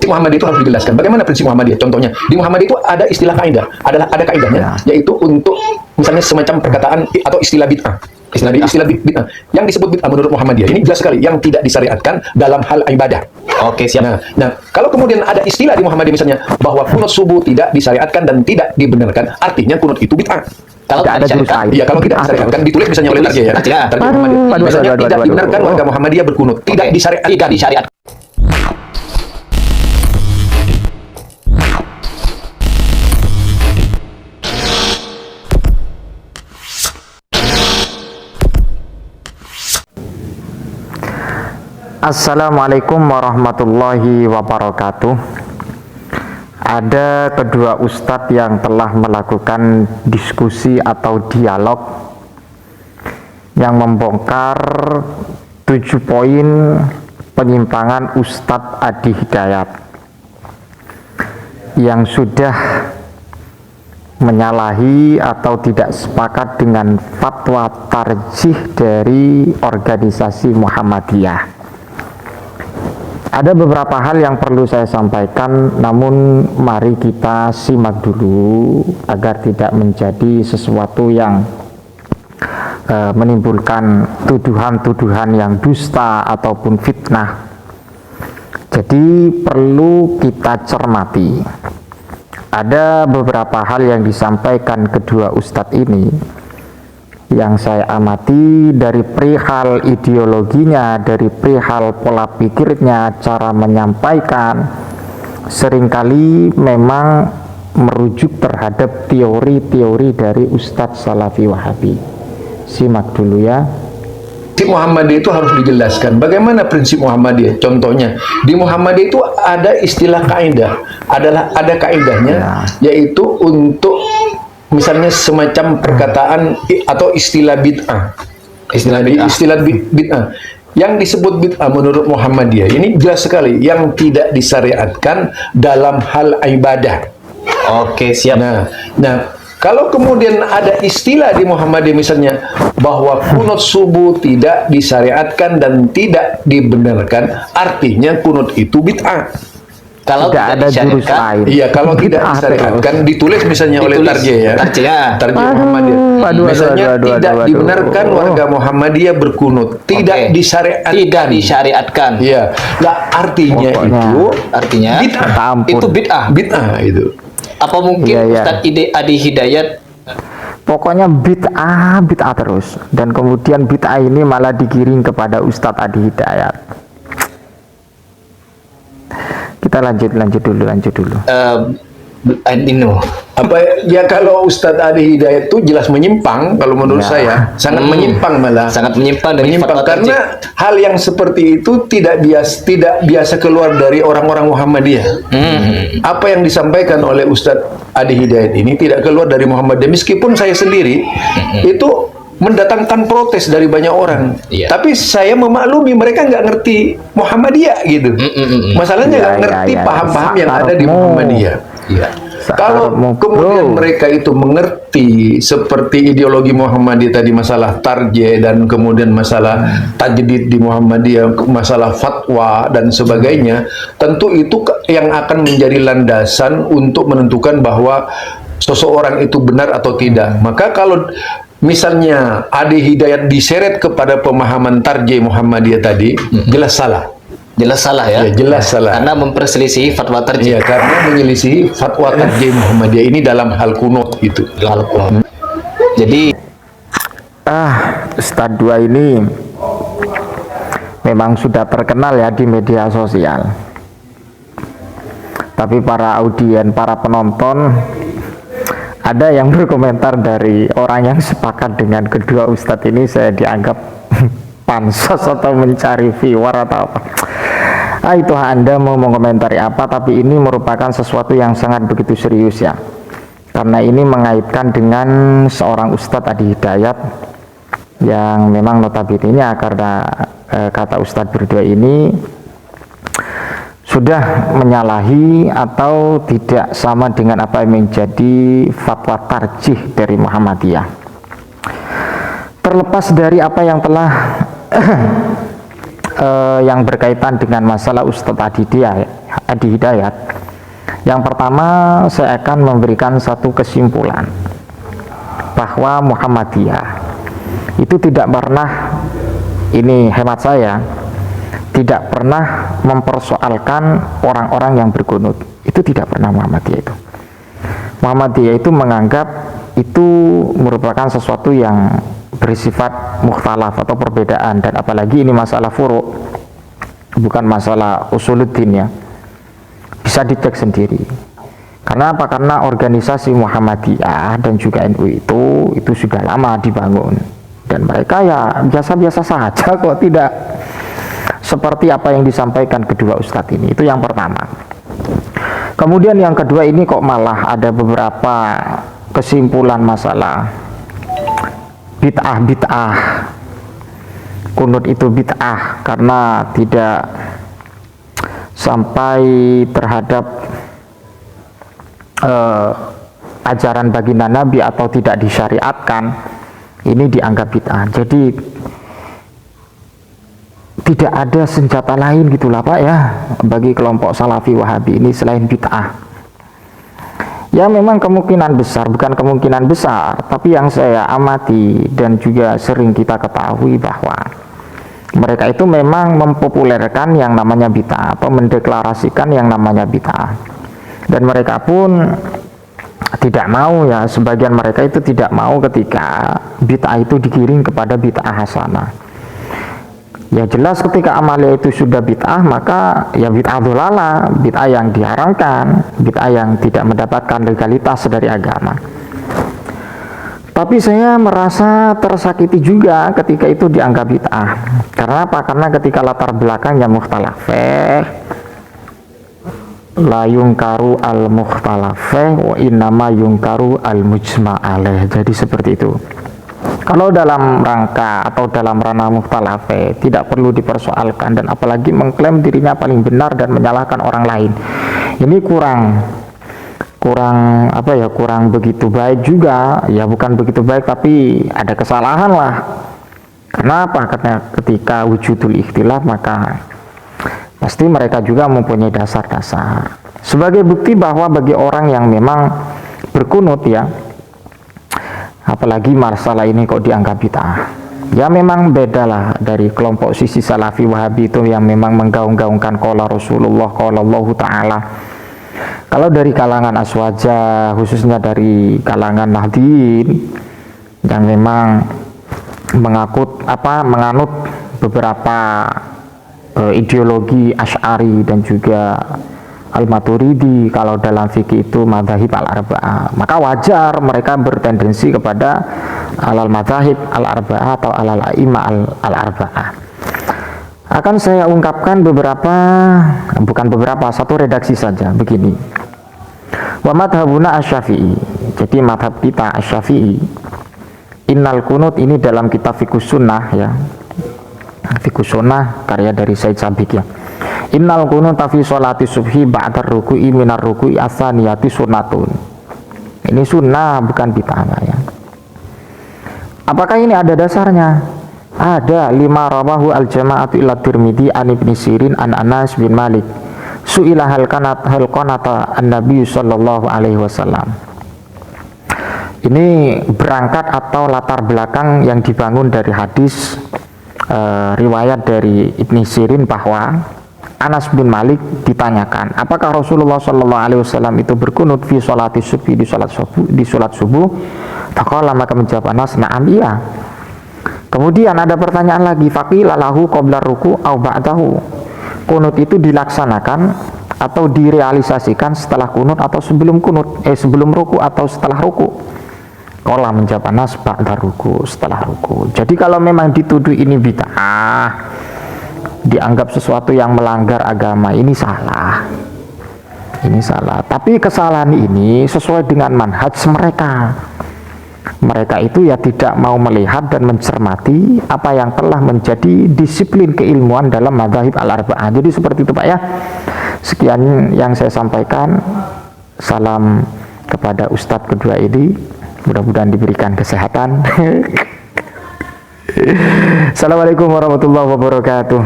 prinsip Muhammadiyah itu harus dijelaskan. Bagaimana prinsip Muhammadiyah? Contohnya, di Muhammadiyah itu ada istilah kaidah, ada kaidahnya, yaitu untuk misalnya semacam perkataan atau istilah bid'ah. Istilah bid'ah yang disebut bid'ah menurut Muhammadiyah ini jelas sekali yang tidak disyariatkan dalam hal ibadah. Oke, siap. Nah, kalau kemudian ada istilah di Muhammadiyah misalnya bahwa kunut subuh tidak disyariatkan dan tidak dibenarkan, artinya kunut itu bid'ah. Kalau tidak ada jurus lain. Iya, kalau tidak disyariatkan ditulis misalnya oleh Tarjih ya. Tarjih Muhammadiyah. Misalnya tidak dibenarkan warga Muhammadiyah berkunut, tidak disyariatkan. Tidak disyariatkan. Assalamualaikum warahmatullahi wabarakatuh. Ada kedua ustadz yang telah melakukan diskusi atau dialog yang membongkar 7 poin penyimpangan Ustadz Adi Hidayat yang sudah menyalahi atau tidak sepakat dengan fatwa tarjih dari organisasi Muhammadiyah. Ada beberapa hal yang perlu saya sampaikan, namun mari kita simak dulu agar tidak menjadi sesuatu yang menimbulkan tuduhan-tuduhan yang dusta ataupun fitnah. Jadi perlu kita cermati. Ada beberapa hal yang disampaikan kedua ustadz ini yang saya amati dari perihal ideologinya, dari perihal pola pikirnya, cara menyampaikan, seringkali memang merujuk terhadap teori-teori dari Ustadz Salafi Wahabi. Simak dulu ya. Prinsip Muhammadiyah itu harus dijelaskan. Bagaimana prinsip Muhammadiyah? Contohnya, di Muhammadiyah itu ada istilah kaidah, ada kaidahnya, yaitu untuk misalnya semacam perkataan atau istilah bid'ah. Istilah bid'ah. Yang disebut bid'ah menurut Muhammadiyah ini jelas sekali yang tidak disyariatkan dalam hal ibadah. Oke, siap. Nah, kalau kemudian ada istilah di Muhammadiyah misalnya bahwa kunut subuh tidak disyariatkan dan tidak dibenarkan, artinya kunut itu bid'ah. Kalau tidak ada jurus lain. Iya, kalau tidak disyariatkan ditulis misalnya oleh Tarjih ya. Tarjih Muhammadiyah. Misalnya tidak dibenarkan warga Muhammadiyah berkunut, tidak disyariatkan. Tidak disyariatkan. Iya. Nah, artinya bid'ah. Itu bid'ah. Bid'ah itu. Apa mungkin Ustadz Adi Hidayat pokoknya bid'ah terus, dan kemudian bid'ah ini malah digiring kepada Ustadz Adi Hidayat. Kita lanjut dulu. Apa ya, kalau Ustadz Adi Hidayat itu jelas menyimpang kalau menurut saya, sangat menyimpang, malah sangat menyimpang dari karena hal yang seperti itu tidak biasa keluar dari orang-orang Muhammadiyah. Apa yang disampaikan oleh Ustadz Adi Hidayat ini tidak keluar dari Muhammadiyah, meskipun saya sendiri itu mendatangkan protes dari banyak orang. Tapi saya memaklumi mereka nggak ngerti Muhammadiyah gitu. Masalahnya nggak ngerti paham-paham yang ada di Muhammadiyah. Kalau kemudian mereka itu mengerti seperti ideologi Muhammadiyah tadi, masalah tarjih dan kemudian masalah tajdid di Muhammadiyah, masalah fatwa dan sebagainya, tentu itu yang akan menjadi landasan untuk menentukan bahwa seseorang itu benar atau tidak. Maka kalau misalnya Adi Hidayat diseret kepada pemahaman tarjih Muhammadiyah tadi, jelas salah. Jelas salah ya? Ya, jelas salah. Karena memperselisih fatwa tarjih. Iya, karena menyelisihi fatwa tarjih Muhammadiyah ini dalam hal kunut itu. Jadi Ustadz 2 ini memang sudah terkenal ya di media sosial. Tapi para audien, para penonton, ada yang berkomentar dari orang yang sepakat dengan kedua ustadz ini, saya dianggap pansos atau mencari viewer atau apa. Itu Anda mau mengomentari apa, tapi ini merupakan sesuatu yang sangat begitu serius ya, karena ini mengaitkan dengan seorang Ustadz Adi Hidayat yang memang notabene-nya karena kata Ustadz berdua ini sudah menyalahi atau tidak sama dengan apa yang menjadi fatwa tarjih dari Muhammadiyah. Terlepas dari apa yang telah yang berkaitan dengan masalah Ustadz Adi Adi Hidayat. Yang pertama, saya akan memberikan satu kesimpulan bahwa Muhammadiyah itu tidak pernah, ini hemat saya, tidak pernah mempersoalkan orang-orang yang berkunut. Itu tidak pernah Muhammadiyah itu. Muhammadiyah itu menganggap itu merupakan sesuatu yang bersifat mukhtalaf atau perbedaan, dan apalagi ini masalah furu', bukan masalah usuluddin ya. Bisa dicek sendiri. Karena apa? Karena organisasi Muhammadiyah dan juga NU itu sudah lama dibangun, dan mereka ya biasa-biasa saja kok, tidak seperti apa yang disampaikan kedua ustadz ini. Itu yang pertama. Kemudian yang kedua, ini kok malah ada beberapa kesimpulan masalah bid'ah. Kunut itu bid'ah karena tidak sampai terhadap ajaran baginda Nabi atau tidak disyariatkan, ini dianggap bid'ah. Jadi tidak ada senjata lain gitulah Pak ya bagi kelompok Salafi Wahabi ini selain bid'ah. Ya memang kemungkinan besar, bukan kemungkinan besar, tapi yang saya amati dan juga sering kita ketahui bahwa mereka itu memang mempopulerkan yang namanya bid'ah atau mendeklarasikan yang namanya bid'ah. Dan mereka pun tidak mau, ya sebagian mereka itu tidak mau ketika bid'ah itu digiring kepada bid'ah hasanah. Ya jelas ketika amalia itu sudah bid'ah, maka ya bid'ah dolalah, bid'ah yang diharamkan, bid'ah yang tidak mendapatkan legalitas dari agama. Tapi saya merasa tersakiti juga ketika itu dianggap bid'ah. Karena apa? Karena ketika latar belakangnya mukhtalafeh, la yungkaru al mukhtalafeh wa innama yungkaru al mujma'aleh. Jadi seperti itu. Kalau dalam rangka atau dalam ranah mukhtalafeh tidak perlu dipersoalkan, dan apalagi mengklaim dirinya paling benar dan menyalahkan orang lain, ini kurang apa ya, kurang begitu baik juga ya, bukan begitu baik tapi ada kesalahan lah. Kenapa? Karena ketika wujudul ikhtilaf maka pasti mereka juga mempunyai dasar-dasar. Sebagai bukti bahwa bagi orang yang memang berkunut ya, apalagi masalah ini kok dianggap bid'ah, ya memang beda lah dari kelompok sisi Salafi Wahabi itu yang memang menggaung-gaungkan qala Rasulullah, qala Allah Ta'ala. Kalau dari kalangan aswaja, khususnya dari kalangan Nahdien yang memang menganut beberapa ideologi Asy'ari dan juga Al-Maturidi, kalau dalam fikih itu madzhab al-arba'ah, maka wajar mereka bertendensi kepada al-madzhab al-arba'ah atau al-a'imah al-arba'ah. Akan saya ungkapkan satu redaksi saja begini. Wa madhabuna asy-Syafi'i. Jadi madhab kita asy-Syafi'i, innal kunut, ini dalam kitab Fiqhus Sunnah ya. Fiqhus Sunnah karya dari Said Sabiq ya. Innal kunut fi sholati subhi ba'da ruku'i minar ruku'i as-saniyati sunnatun. Ini sunnah bukan bid'ah ya. Apakah ini ada dasarnya? Ada. Lima rawahu al-jama'atu ila Tirmidzi an Ibnu Sirin an Anas bin Malik su'ila hal qanata an-nabi sallallahu alaihi wasallam. Ini berangkat atau latar belakang yang dibangun dari hadis riwayat dari Ibnu Sirin bahwa Anas bin Malik ditanyakan, apakah Rasulullah sallallahu alaihi wasallam itu berkunut fi sholati subhi, di salat subuh? Faqala, maka menjawab Anas, na'am, iya. Kemudian ada pertanyaan lagi, faqila lahu qabla ruku' au ba'dahu. Kunut itu dilaksanakan atau direalisasikan setelah kunut atau sebelum kunut, sebelum ruku atau setelah ruku? Qala, menjawab Anas, ba'da ruku, setelah ruku. Jadi kalau memang dituduh ini bid'ah, dianggap sesuatu yang melanggar agama, ini salah. Ini salah. Tapi kesalahan ini sesuai dengan manhaj mereka. Mereka itu ya tidak mau melihat dan mencermati apa yang telah menjadi disiplin keilmuan dalam madzhab al-arba'ah. Jadi seperti itu Pak ya. Sekian yang saya sampaikan. Salam kepada Ustadz kedua ini. Mudah-mudahan diberikan kesehatan. Assalamualaikum warahmatullahi wabarakatuh.